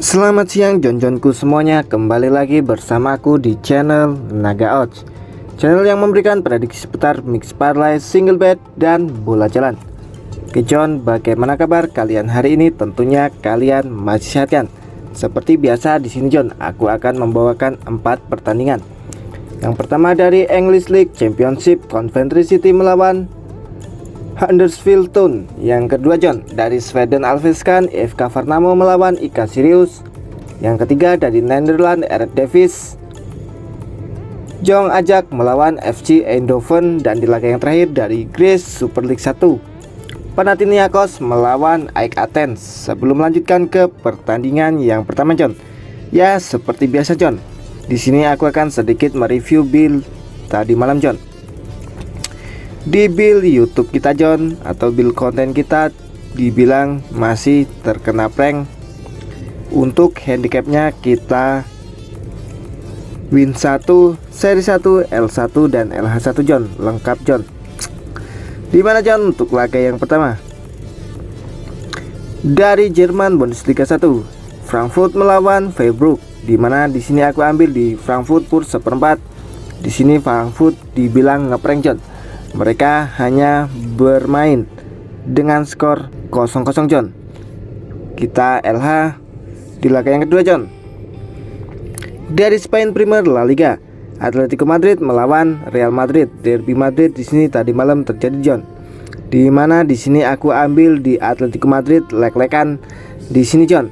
Selamat siang Jon-Jonku semuanya, kembali lagi bersama aku di channel Naga Odds, channel yang memberikan prediksi seputar mix parlay, single bet, dan bola jalan. Oke Jon, bagaimana kabar kalian hari ini? Tentunya kalian masih sehat kan? Seperti biasa di sini Jon, aku akan membawakan 4 pertandingan. Yang pertama dari English League Championship, Coventry City melawan Huddersfield Town. Yang kedua John, dari Sweden Allsvenskan, IFK Värnamo melawan IK Sirius. Yang ketiga dari Netherlands, Erik Davis, Jong Ajax melawan FC Eindhoven. Dan di laga yang terakhir dari Greece Super League 1, Panathinaikos melawan AEK Athens. Sebelum melanjutkan ke pertandingan yang pertama John, ya seperti biasa John, di sini aku akan sedikit mereview build tadi malam John. Di build YouTube kita John, atau build konten kita, dibilang masih terkena prank. Untuk handicapnya kita win 1, seri 1, L1 dan LH1 John, lengkap John. Dimana John untuk laga yang pertama dari Jerman Bundesliga 1, Frankfurt melawan Freiburg. Dimana di sini aku ambil di Frankfurt pur seperempat. Di sini Frankfurt dibilang ngeprank John. Mereka hanya bermain dengan skor 0-0 John. Kita LH di laga yang kedua John. Dari Spain Premier La Liga, Atletico Madrid melawan Real Madrid. Derby Madrid di sini tadi malam terjadi John. Di mana di sini aku ambil di Atletico Madrid lek-lekan di sini John.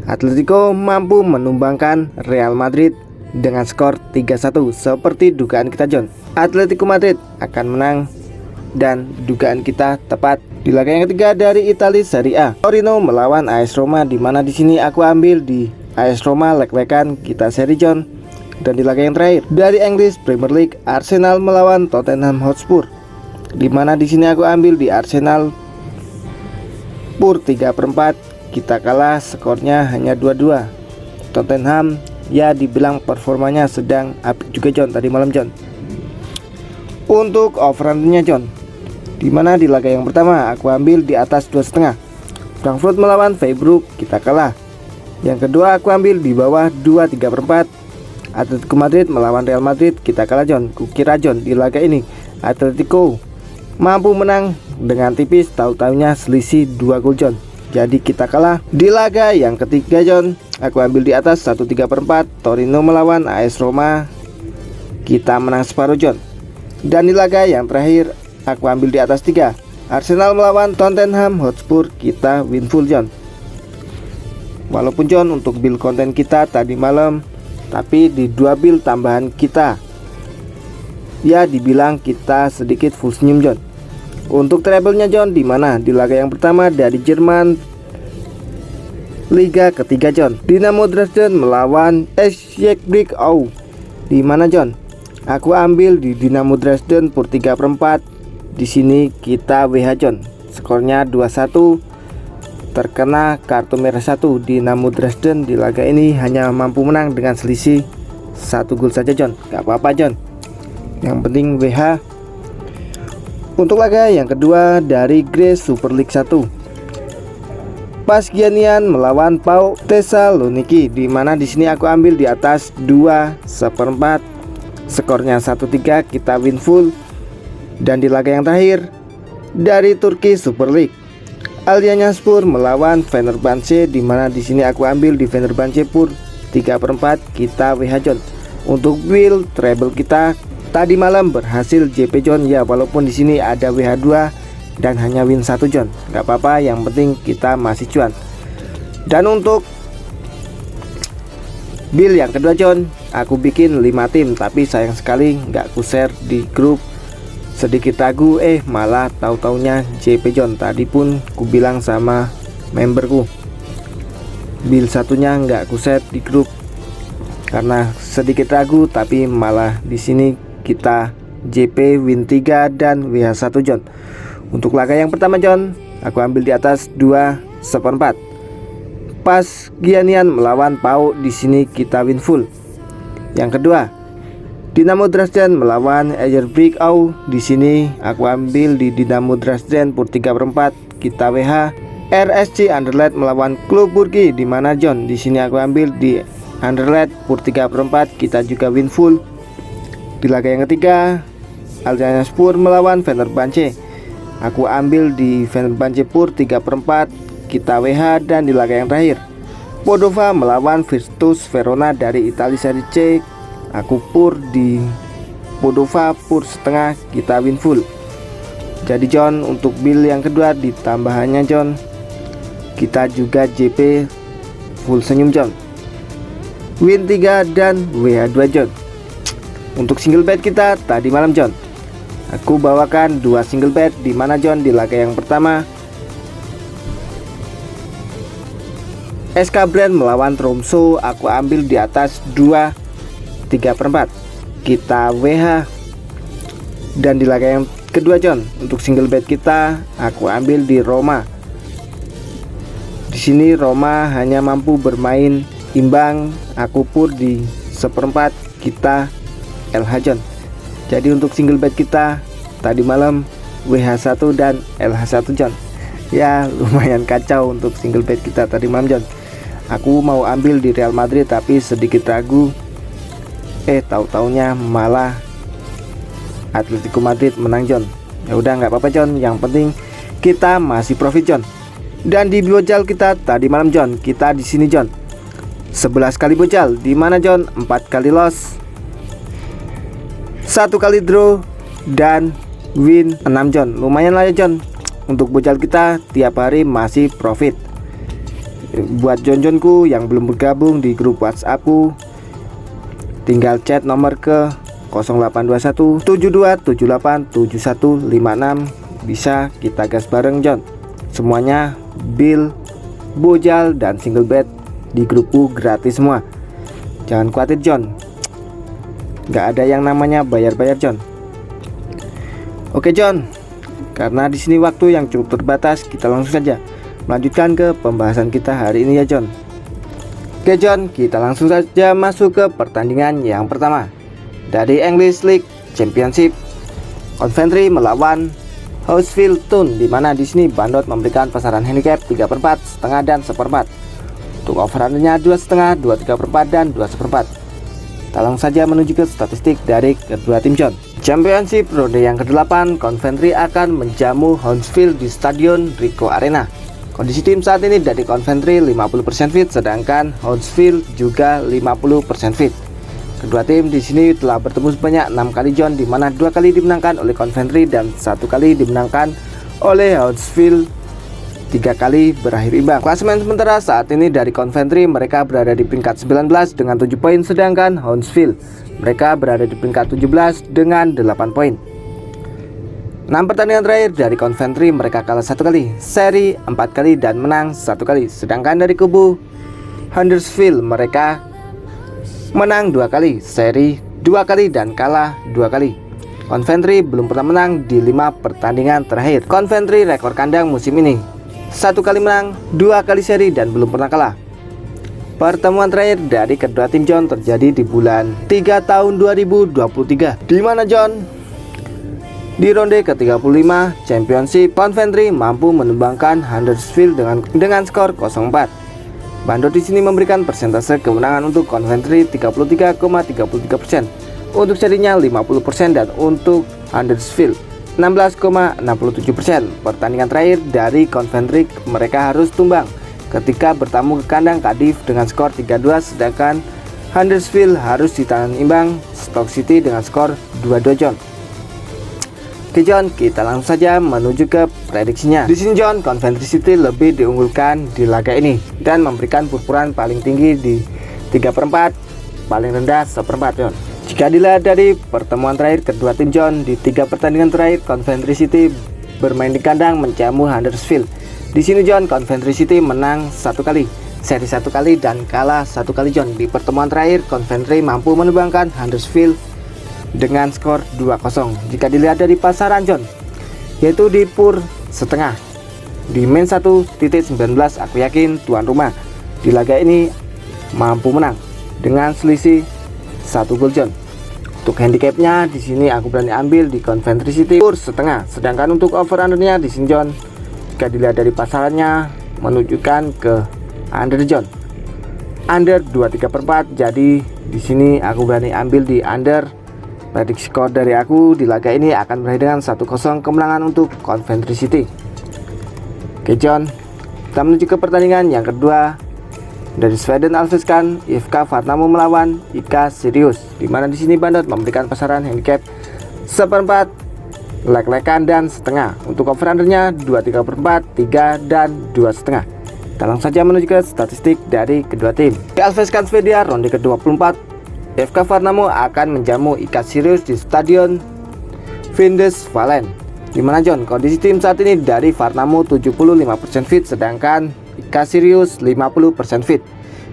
Atletico mampu menumbangkan Real Madrid dengan skor 3-1 seperti dugaan kita John. Atletico Madrid akan menang dan dugaan kita tepat. Di laga yang ketiga dari Italia Serie A, Torino melawan AS Roma. Di mana di sini aku ambil di AS Roma lek-lekan kita seri John. Dan di laga yang terakhir dari English Premier League, Arsenal melawan Tottenham Hotspur. Di mana di sini aku ambil di Arsenal pur 3/4. Kita kalah, skornya hanya 2-2. Tottenham ya dibilang performanya sedang apik juga John tadi malam John. Untuk overrunnya John, dimana di laga yang pertama aku ambil di atas 2,5. Frankfurt melawan Freiburg, kita kalah. Yang kedua aku ambil di bawah 2/3/4. Atletico Madrid melawan Real Madrid, kita kalah John. Kukira John di laga ini Atletico mampu menang dengan tipis, tahu-taunya selisih 2 gol John. Jadi kita kalah. Di laga yang ketiga John, aku ambil di atas 1/3/4. Torino melawan AS Roma, kita menang separuh John. Dan di laga yang terakhir aku ambil di atas 3. Arsenal melawan Tottenham Hotspur, kita win full John. Walaupun John untuk build konten kita tadi malam, tapi di 2 build tambahan kita ya dibilang kita sedikit full senyum John. Untuk treble-nya John, dimana di laga yang pertama dari Jerman Liga ketiga John, Dinamo Dresden melawan SC Breakout. Dimana John, aku ambil di Dinamo Dresden pur 3/4. Di sini kita WH John. Skornya 2-1. Terkena kartu merah 1. Dinamo Dresden di laga ini hanya mampu menang dengan selisih 1 gol saja John. Gak apa-apa John, yang penting WH. Untuk laga yang kedua dari Greece Super League 1, Pasgianian melawan PAOK Thessaloniki. Di mana di sini aku ambil di atas 2/4. Skornya 1-3, kita win full. Dan di laga yang terakhir dari Turki Super League, Alanya-Spor melawan Fenerbahce. Di mana di sini aku ambil di Fenerbahce pur 3/4, kita WH John. Untuk build treble kita tadi malam berhasil JP John ya, walaupun di sini ada WH 2 dan hanya win 1 John. Gak apa-apa, yang penting kita masih cuan. Dan untuk build yang kedua John, aku bikin 5 tim, tapi sayang sekali nggak aku share di grup. Sedikit ragu, malah tahu-taunya JP John. Tadi pun ku bilang sama memberku, build satunya nggak aku share di grup karena sedikit ragu, tapi malah di sini kita JP win 3 dan WH 1 John. Untuk laga yang pertama John, aku ambil di atas 2/4. Pasgianian melawan PAOK, di sini kita win full. Yang kedua, Dinamo Dresden melawan SC Breakout. Di sini aku ambil di Dinamo Dresden pur 3/4, kita WH. RSC Anderlecht melawan klub Burki, di mana John di sini aku ambil di Anderlecht pur 3/4, kita juga win full. Di laga yang ketiga Aljanspor melawan Fenerbahce, aku ambil di Fenerbahce pur 3/4, kita WH. Dan di laga yang terakhir Padova melawan Virtus Verona dari Italia Serie C, aku pur di Padova pur setengah, kita win full. Jadi John, untuk bill yang kedua ditambahannya John, kita juga JP full senyum John, win 3 dan WH 2 John. Untuk single bet kita tadi malam John, aku bawakan 2 single bet, di mana John di laga yang pertama SK Brand melawan Tromsø, aku ambil di atas 2 3/4, kita WH. Dan di laga yang kedua John, untuk single bet kita aku ambil di Roma. Di sini Roma hanya mampu bermain imbang, aku pur di 1/4, kita LH John. Jadi untuk single bet kita tadi malam WH1 dan LH1 John. Ya lumayan kacau untuk single bet kita tadi malam John. Aku mau ambil di Real Madrid tapi sedikit ragu, tahu-taunya malah Atletico Madrid menang John. Ya udah nggak apa-apa John, yang penting kita masih profit John. Dan di bojal kita tadi malam John, kita di sini John 11 kali bojal, di mana John 4 kali loss, 1 kali draw dan win 6 John. Lumayan lah ya John, untuk bojal kita tiap hari masih profit. Buat John-Johnku yang belum bergabung di grup WhatsAppku, tinggal chat nomor ke 0821 7278 7156, bisa kita gas bareng John. Semuanya bill, bojal, dan single bet di grupku gratis semua. Jangan khawatir John, nggak ada yang namanya bayar-bayar John. Oke John, karena di sini waktu yang cukup terbatas, kita langsung saja melanjutkan ke pembahasan kita hari ini ya John. Oke John, kita langsung saja masuk ke pertandingan yang pertama dari English League Championship. Coventry melawan Huddersfield Town, di mana di sini Bandot memberikan pasaran handicap 3/4, setengah dan 1/4. Untuk over undernya 2,5, 2,3/4 dan 2,1/4. Kita langsung saja menuju ke statistik dari kedua tim John. Championship ronde yang ke-8, Coventry akan menjamu Huddersfield di Stadion Ricoh Arena. Kondisi tim saat ini dari Coventry 50% fit, sedangkan Huddersfield juga 50% fit. Kedua tim di sini telah bertemu sebanyak 6 kali John, di mana 2 kali dimenangkan oleh Coventry dan 1 kali dimenangkan oleh Huddersfield. 3 kali berakhir imbang. Klasemen sementara saat ini dari Coventry, mereka berada di peringkat 19 dengan 7 poin, sedangkan Huddersfield mereka berada di peringkat 17 dengan 8 poin. 6 pertandingan terakhir dari Coventry, mereka kalah 1 kali, seri 4 kali dan menang 1 kali. Sedangkan dari kubu Huddersfield, mereka menang 2 kali, seri 2 kali dan kalah 2 kali. Coventry belum pernah menang di 5 pertandingan terakhir. Coventry rekor kandang musim ini 1 kali menang, 2 kali seri dan belum pernah kalah. Pertemuan terakhir dari kedua tim John terjadi di bulan 3 tahun 2023, di mana John di ronde ke-35 Championship, Coventry mampu menumbangkan Huddersfield dengan skor 0-4. Bandot di sini memberikan persentase kemenangan untuk Coventry 33,33%, untuk serinya 50% dan untuk Huddersfield 16,67%. Pertandingan terakhir dari Coventry, mereka harus tumbang ketika bertamu ke kandang Cardiff dengan skor 3-2, sedangkan Huddersfield harus ditahan imbang Stoke City dengan skor 2-2 John. Oke John, kita langsung saja menuju ke prediksinya. Di sini John, Coventry City lebih diunggulkan di laga ini dan memberikan purpuran paling tinggi di 3/4, paling rendah 1/4 John. Jika dilihat dari pertemuan terakhir kedua tim John, di 3 pertandingan terakhir Coventry City bermain di kandang menjamu Huddersfield. Di sini John, Coventry City menang 1 kali, seri 1 kali dan kalah 1 kali John. Di pertemuan terakhir Coventry mampu menumbangkan Huddersfield dengan skor 2-0. Jika dilihat dari pasaran John, yaitu di pur setengah, di main 1.19, aku yakin tuan rumah di laga ini mampu menang dengan selisih 1 gol John. Untuk handicapnya di sini aku berani ambil di Coventry City pur setengah, sedangkan untuk over undernya di sini John Jika dilihat dari pasarannya menunjukkan ke under John. Under 23/4. Jadi di sini aku berani ambil di under. Prediksi skor dari aku di laga ini akan berakhir dengan 1-0 kemenangan untuk Coventry City. Oke John, kita menuju ke pertandingan yang kedua dari Sweden Allsvenskan, IFK Värnamo melawan IK Sirius, di mana di sini Bandot memberikan pasaran handicap 1/4, lek-lekan dan setengah. Untuk over-undernya 23/4, 3 dan 2,5. Kita langsung saja menuju ke statistik dari kedua tim. Di Allsvenskan Swedia ronde ke-24, IFK Värnamo akan menjamu IK Sirius di Stadion Vindesvallen. Di mana John, kondisi tim saat ini dari Värnamo 75% fit, sedangkan IK Sirius 50% fit.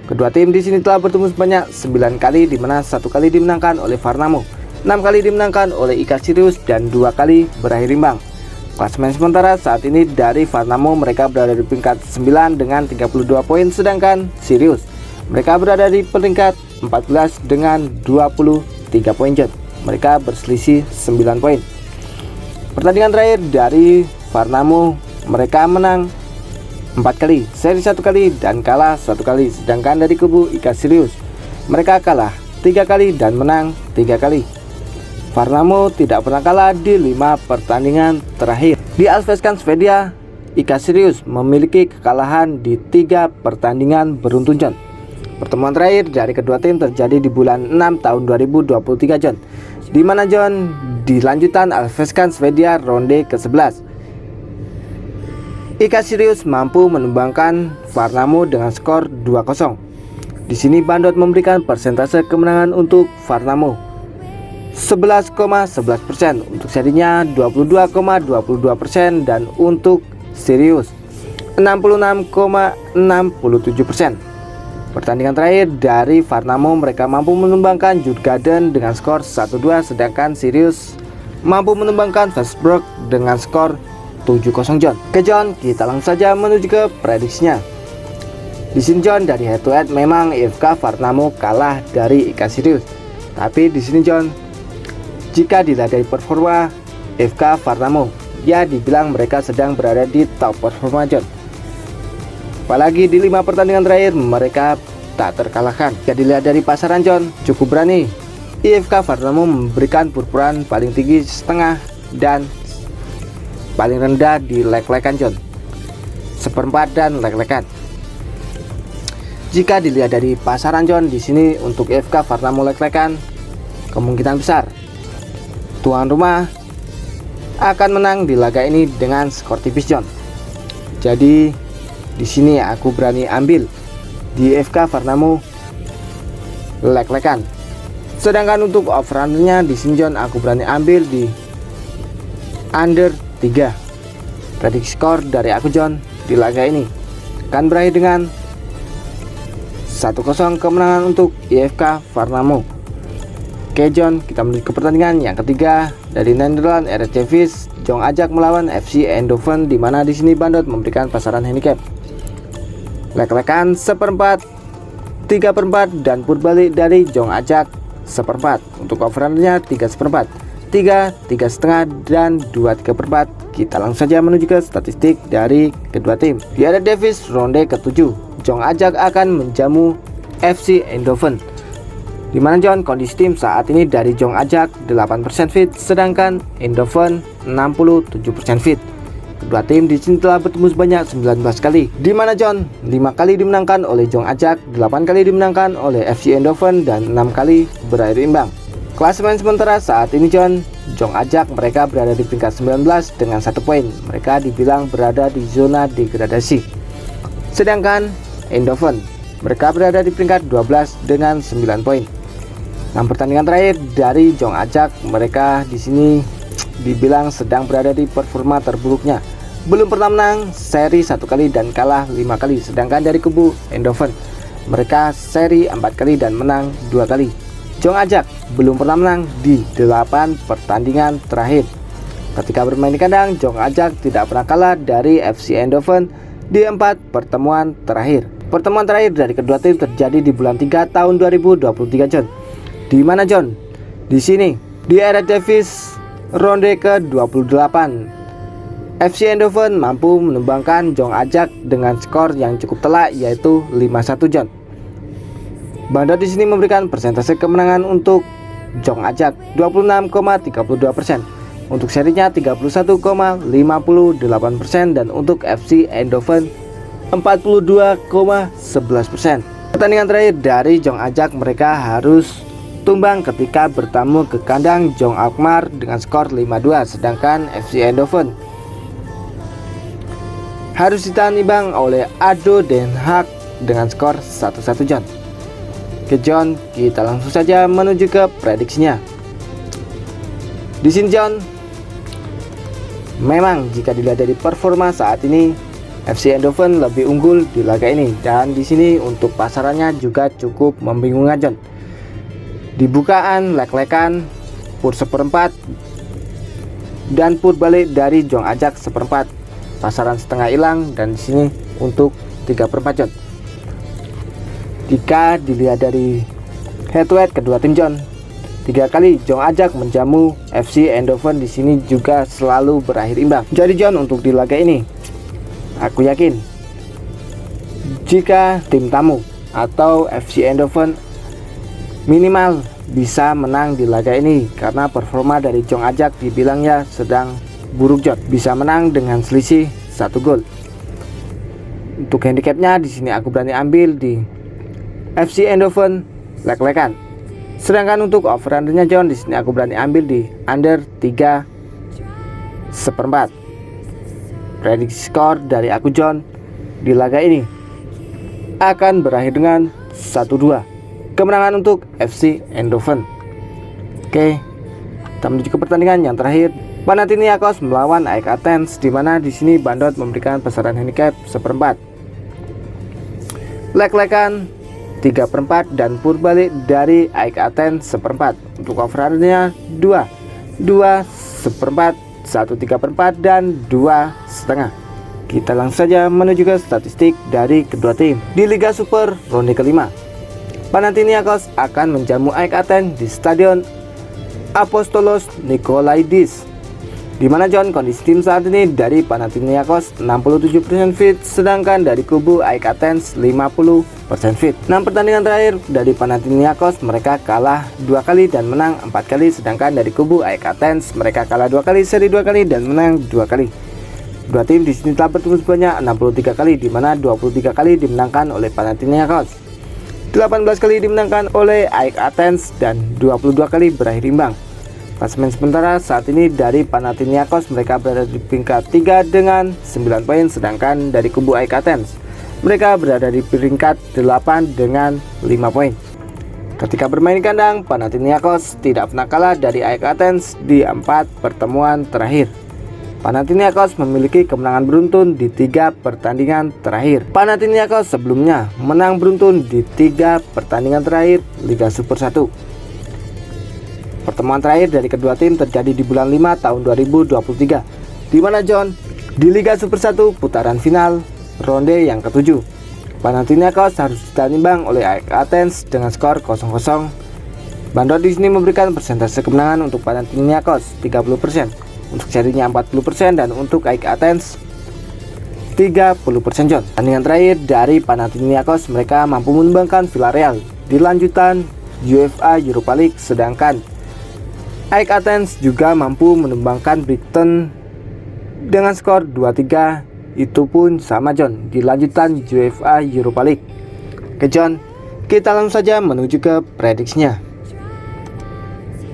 Kedua tim di sini telah bertemu sebanyak 9 kali, di mana 1 kali dimenangkan oleh Värnamo, 6 kali dimenangkan oleh IK Sirius, dan 2 kali berakhir imbang. Klasemen sementara saat ini dari Värnamo, mereka berada di peringkat 9 dengan 32 poin, sedangkan Sirius mereka berada di peringkat 14 dengan 23 poin John. Mereka berselisih 9 poin. Pertandingan terakhir dari Värnamo, mereka menang 4 kali, seri 1 kali dan kalah 1 kali. Sedangkan dari kubu IK Sirius, mereka kalah 3 kali dan menang 3 kali. Värnamo tidak pernah kalah di 5 pertandingan terakhir. Di Allsvenskan Swedia, IK Sirius memiliki kekalahan di 3 pertandingan beruntun John. Pertemuan terakhir dari kedua tim terjadi di bulan 6 tahun 2023 John, di mana John di lanjutan Allsvenskan Swedia ronde ke-11, IK Sirius mampu menumbangkan Värnamo dengan skor 2-0. Di sini Bandot memberikan persentase kemenangan untuk Värnamo 11,11%, untuk serinya 22,22%, dan untuk Sirius 66,67%. Pertandingan terakhir dari Värnamo, mereka mampu menumbangkan Djurgården dengan skor 1-2, sedangkan Sirius mampu menumbangkan Wolfsburg dengan skor 7-0 John. Oke John, kita langsung saja menuju ke prediksinya. Di sini John, dari head to head memang IFK Värnamo kalah dari IK Sirius. Tapi di sini John, jika dilihat dari performa IFK Värnamo, ya dibilang mereka sedang berada di top performa John. Apalagi di 5 pertandingan terakhir mereka tak terkalahkan. Jika dilihat dari pasaran John, cukup berani. IFK Värnamo memberikan purpuran paling tinggi setengah dan paling rendah di lek-lekan John, 1/4 dan lek-lekan. Jika dilihat dari pasaran John, di sini untuk IFK Värnamo lek-lekan kemungkinan besar tuan rumah akan menang di laga ini dengan skor tipis John. Jadi di sini aku berani ambil di IFK Värnamo lek-lekan. Sedangkan untuk over-undernya di sini John, aku berani ambil di under 3. Prediksi skor dari aku John di laga ini akan berakhir dengan 1-0 kemenangan untuk IFK Värnamo. Oke John, kita menuju ke pertandingan yang ketiga dari Netherlands, RSC Jong Ajax melawan FC Eindhoven, di mana di sini Bandot memberikan pasaran handicap lek-lekan 1/4, 3/4, dan purbalik dari Jong Ajax 1/4. Untuk over-undernya 3/4, 3, 3,5, dan 2/3. Kita langsung saja menuju ke statistik dari kedua tim. Di ada Davis ronde ke-7, Jong Ajax akan menjamu FC Eindhoven, di mana John, kondisi tim saat ini dari Jong Ajax 8% fit, sedangkan Eindhoven 67% fit. Kedua tim di sini telah bertemu sebanyak 19 kali, di mana John 5 kali dimenangkan oleh Jong Ajax, 8 kali dimenangkan oleh FC Eindhoven, dan 6 kali berakhir imbang. Klasemen sementara saat ini John, Jong Ajax mereka berada di peringkat 19 dengan 1 poin. Mereka dibilang berada di zona degradasi. Sedangkan Eindhoven mereka berada di peringkat 12 dengan 9 poin. 6 pertandingan terakhir dari Jong Ajax, mereka di sini dibilang sedang berada di performa terburuknya. Belum pernah menang seri 1 kali dan kalah 5 kali. Sedangkan dari kubu Eindhoven, mereka seri 4 kali dan menang 2 kali. Jong Ajax belum pernah menang di 8 pertandingan terakhir. Ketika bermain di kandang, Jong Ajax tidak pernah kalah dari FC Eindhoven di 4 pertemuan terakhir. Pertemuan terakhir dari kedua tim terjadi di bulan 3 tahun 2023 John. Di mana John? Di sini di era Davis ronde ke-28, FC Eindhoven mampu menumbangkan Jong Ajax dengan skor yang cukup telak, yaitu 5-1 John. Bandot di sini memberikan persentase kemenangan untuk Jong Ajax 26,32%, untuk serinya 31,58%, dan untuk FC Eindhoven 42,11%. Pertandingan terakhir dari Jong Ajax, mereka harus tumbang ketika bertamu ke kandang Jong Alkmaar dengan skor 5-2, sedangkan FC Eindhoven harus ditahan imbang oleh ADO Den Haag dengan skor 1-1 John. Oke John, kita langsung saja menuju ke prediksinya. Di sini John, memang jika dilihat dari performa saat ini, FC Eindhoven lebih unggul di laga ini, dan di sini untuk pasarannya juga cukup membingungkan John. Di bukaan lek-lekan pur seperempat dan pur balik dari Jong Ajax seperempat, pasaran setengah hilang, dan di sini untuk 3/4 John. Jika dilihat dari head to head kedua tim John, 3 kali Jong Ajax menjamu FC Eindhoven di sini juga selalu berakhir imbang. Jadi John, untuk di laga ini aku yakin jika tim tamu atau FC Eindhoven minimal bisa menang di laga ini, karena performa dari Jong Ajax dibilangnya sedang buruk John, bisa menang dengan selisih 1 gol. Untuk handicapnya di sini aku berani ambil di FC Eindhoven lek-lekan. Sedangkan untuk over undernya John, di sini aku berani ambil di under 3/4. Prediksi skor dari aku John di laga ini akan berakhir dengan 1-2, kemenangan untuk FC Eindhoven. Oke, kita menuju ke pertandingan yang terakhir, Panathinaikos melawan AEK Athens, di mana di sini Bandot memberikan besaran handicap 1/4. Lek-lekan 3/4 dan pur balik dari AEK Athens 1/4. Untuk overrunnya 2/4, 1/3/4, dan 2,5. Kita langsung saja menuju ke statistik dari kedua tim. Di Liga Super ronde kelima, Panathinaikos akan menjamu AEK Athens di Stadion Apostolos Nikolaidis, di mana John, kondisi tim saat ini dari Panathinaikos 67% fit, sedangkan dari kubu AEK Athens 50% fit. 6 pertandingan terakhir dari Panathinaikos, mereka kalah 2 kali dan menang 4 kali, sedangkan dari kubu AEK Athens mereka kalah 2 kali, seri 2 kali, dan menang 2 kali. Dua tim di sini telah bertemu sebanyak 63 kali, di mana 23 kali dimenangkan oleh Panathinaikos, 18 kali dimenangkan oleh AEK Athens, dan 22 kali berakhir imbang. Klasemen sementara saat ini dari Panathinaikos, mereka berada di peringkat 3 dengan 9 poin, sedangkan dari kubu AEK Athens mereka berada di peringkat 8 dengan 5 poin. Ketika bermain di kandang, Panathinaikos tidak pernah kalah dari AEK Athens di 4 pertemuan terakhir. Panathinaikos memiliki kemenangan beruntun di 3 pertandingan terakhir. Panathinaikos sebelumnya menang beruntun di 3 pertandingan terakhir Liga Super 1. Pertemuan terakhir dari kedua tim terjadi di bulan 5 tahun 2023, di mana John, di Liga Super 1 putaran final ronde yang ke-7, Panathinaikos harus ditahan imbang oleh AEK Athens dengan skor 0-0. Bandot di sini memberikan persentase kemenangan untuk Panathinaikos 30%, untuk serinya 40%, dan untuk AEK Athens 30% John. Pertandingan terakhir dari Panathinaikos, mereka mampu menumbangkan Villarreal di lanjutan UEFA Europa League, sedangkan AEK Athens juga mampu menumbangkan Brighton dengan skor 2-3, itu pun sama John di lanjutan UEFA Europa League. Oke John, kita langsung saja menuju ke prediksinya.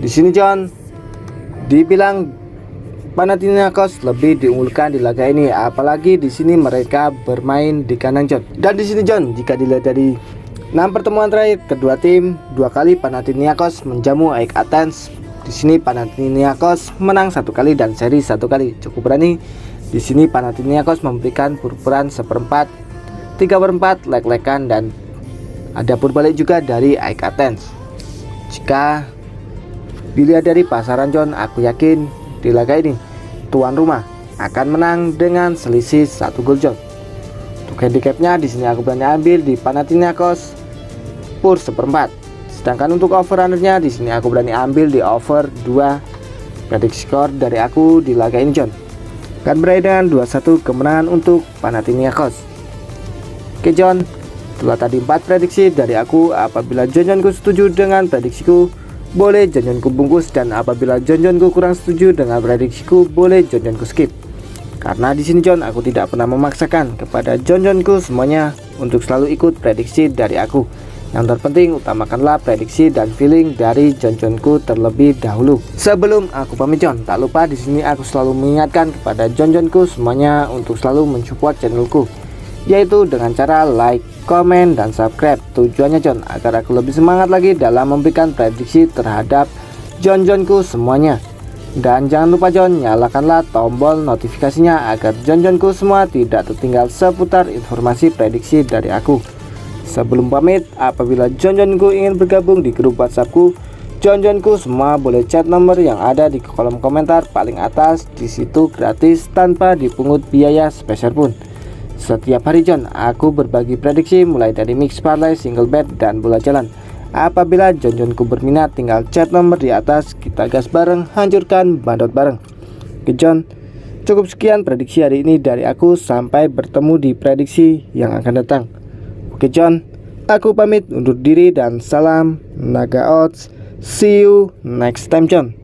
Di sini John, dibilang Panathinaikos lebih diunggulkan di laga ini, apalagi di sini mereka bermain di kandang John. Dan di sini John, jika dilihat dari 6 pertemuan terakhir kedua tim, 2 kali Panathinaikos menjamu AEK Athens. Di sini Panathinaikos menang 1 kali dan seri 1 kali, cukup berani. Di sini Panathinaikos memberikan pur-puran 1/4, 3/4, lek-lekan, dan ada pur balik juga dari AEK Athens. Jika dilihat dari pasaran John, aku yakin di laga ini tuan rumah akan menang dengan selisih 1 gol John. Untuk handicapnya di sini aku berani ambil di Panathinaikos pur 1/4. Sedangkan untuk over undernya di sini aku berani ambil di over 2. Prediksi skor dari aku di laga ini John, akan berakhir dengan 2-1 kemenangan untuk Panathinaikos. Oke John, setelah tadi 4 prediksi dari aku, apabila Jonjonku setuju dengan prediksiku, boleh Jonjonku bungkus, dan apabila Jonjonku kurang setuju dengan prediksiku, boleh Jonjonku skip. Karena di sini John, aku tidak pernah memaksakan kepada Jonjonku semuanya untuk selalu ikut prediksi dari aku. Yang terpenting utamakanlah prediksi dan feeling dari Jonjonku terlebih dahulu. Sebelum aku pamit John, tak lupa di sini aku selalu mengingatkan kepada Jonjonku semuanya untuk selalu mensupport channelku, yaitu dengan cara like, komen, dan subscribe. Tujuannya John, agar aku lebih semangat lagi dalam memberikan prediksi terhadap Jonjonku semuanya. Dan jangan lupa John, nyalakanlah tombol notifikasinya agar Jonjonku semua tidak tertinggal seputar informasi prediksi dari aku. Sebelum pamit, apabila Jonjonku ingin bergabung di grup WhatsAppku, Jonjonku semua boleh chat nomor yang ada di kolom komentar paling atas. Di situ gratis tanpa dipungut biaya sepeser pun. Setiap hari John, aku berbagi prediksi mulai dari mix parlay, single bet, dan bola jalan. Apabila Jonjonku berminat, tinggal chat nomor di atas. Kita gas bareng, hancurkan bandot bareng. Oke John, cukup sekian prediksi hari ini dari aku. Sampai bertemu di prediksi yang akan datang. Oke John, aku pamit undur diri dan salam Naga Odds. See you next time John.